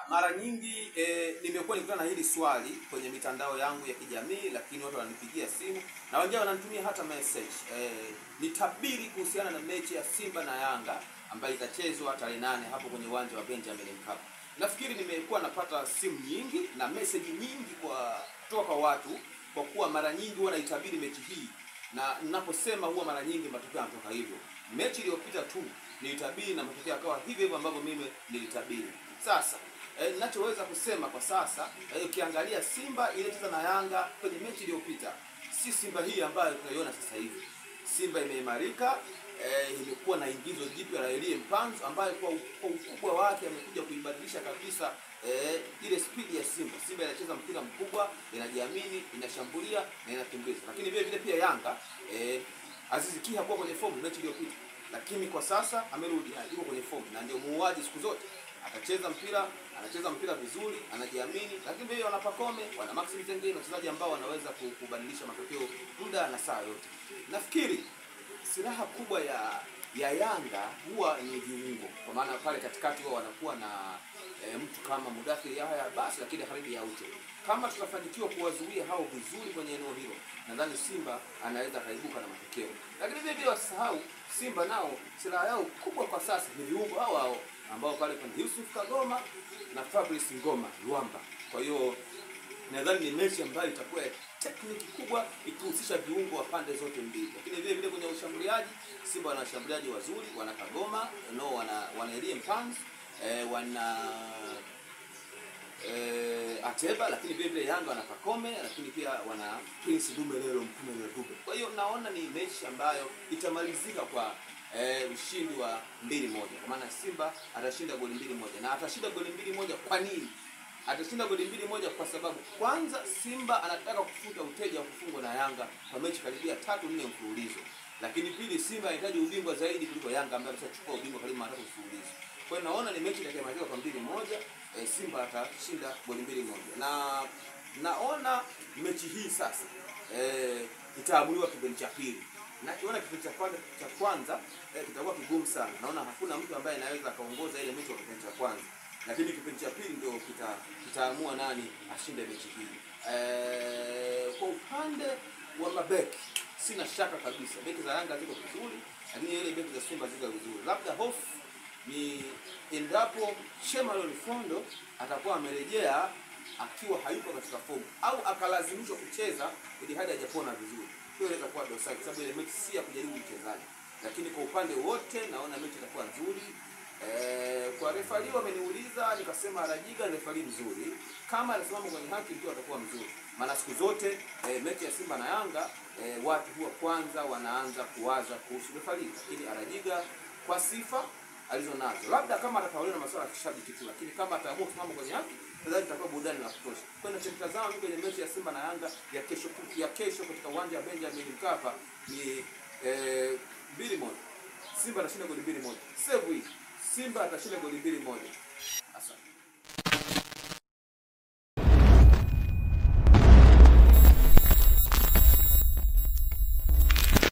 Mara nyingi nimekuwa nikutana na hili swali kwenye mitandao yangu ya kijamii, lakini watu wananipigia simu na wengine wananitumia hata message. Nitabiri kuhusiana na mechi ya Simba na Yanga ambayo itachezwa tarehe 8 hapo kwenye uwanja wa Benjamin Mkapa. Nafikiri nimekuwa napata simu nyingi na message nyingi kutoka kwa watu, kwa kuwa mara nyingi huwa naitabiri mechi hii, na ninaposema huwa mara nyingi matokeo yanatoka hivyo. Mechi iliyopita tu nilitabiri na matokeo yakawa hivyo hivyo ambavyo mimi nilitabiri. Sasa ninachoweza kusema kwa sasa, ukiangalia Simba ilicheza na Yanga kwenye mechi iliyopita, si Simba hii ambayo tunaiona sasa hivi. Simba imeimarika, imekuwa na ingizo jipya la Elie Mpanzu ambaye kwa ukubwa wake amekuja kuibadilisha kabisa ile speed ya Simba. Simba inacheza mpira mkubwa, inajiamini, inashambulia na inakimbiza. Lakini vile vile pia Yanga Aziz Ki hakuwa kwenye form mechi iliyopita, lakini kwa sasa amerudi, yuko kwenye form na ndio muuaji siku zote. Anacheza mpira vizuri, anajiamini, lakini pia wana Pacome, wana Maxim Tengeni, wachezaji ambao wanaweza kubadilisha matokeo muda na saa yote. Nafikiri silaha kubwa ya Yanga huwa ni viungo, kwa maana pale katikati wao wanakuwa na mtu kama Mudathir Yahya basi, lakini Khalid Aucho. Kama tutafanikiwa kuwazuia hao vizuri kwenye eneo hilo, nadhani Simba anaweza kaibuka na matokeo. Lakini vile vile wasahau Simba nao silaha yao kubwa kwa sasa ni viungo hao ambao pale kuna Yusuf Kagoma na Fabrice Ngoma Luamba. Kwa hiyo nadhani ni mechi ambayo itakuwa tekniki kubwa ikihusisha viungo wa pande zote mbili. Lakini vile vile kwenye ushambuliaji, Simba wana washambuliaji wazuri, wana Kagoma, wana Elie Mpanzu, wana Ateba, lakini vile vile Yanga wana Pacome, lakini pia wana Prince Dumelelo Mpumelelo Dube. Kwa hiyo naona ni mechi ambayo itamalizika kwa ushindi wa 2-1. Kwa maana Simba atashinda goli 2-1. Na atashinda goli 2-1 kwa nini? Atashinda goli 2-1 kwa sababu kwanza Simba anataka kufuta uteja wa kufungwa na Yanga kwa mechi karibia 3-4 mfululizo. Lakini pili, Simba anahitaji ubingwa zaidi kuliko Yanga ambaye ameshachukua ubingwa karibu mara 3 mfululizo. Kwa hiyo naona ni mechi itakayomalizika kwa 2-1, Simba atashinda goli 2-1. Na naona mechi hii sasa itaamuliwa kipindi cha pili. Nakiona kipindi cha kwanza kitakuwa kigumu sana. Naona hakuna mtu ambaye anaweza kaongoza ile mechi kwa kipindi cha kwanza. Lakini kipindi cha pili ndio kitaamua nani ashinde mechi hii. Kwa upande wa mabeki sina shaka kabisa. Beki za Yanga ziko vizuri, lakini ile beki za Simba ziko vizuri. Labda hofu ni endapo Shemalon Fondo atakuwa amerejea akiwa hayuko katika fomu au akalazimishwa kucheza ili hadi hajapona vizuri. Hiyo inaweza kuwa dosari, sababu ile mechi si ya kujaribu mchezaji. Lakini kwa upande wote naona mechi itakuwa nzuri. Kwa refari wameniuliza, nikasema Rajiga ni refari mzuri. Kama anasimama kwenye haki ndio atakuwa mzuri. Maana siku zote mechi ya Simba na Yanga watu huwa kwanza wanaanza kuwaza kuhusu refari, lakini Rajiga kwa sifa alizonazo, labda kama atatawaliwa na masuala ya kishabiki tu, lakini kama ataamua kusimama kwenye haki nadhani itakuwa burudani la kutosha. Kwa hiyo nachotazama kwenye mechi ya Simba na Yanga ya kesho katika uwanja wa Benjamin Mkapa ni 2-1. Simba atashinda goli 2-1. Save hii. Simba atashinda goli 2-1.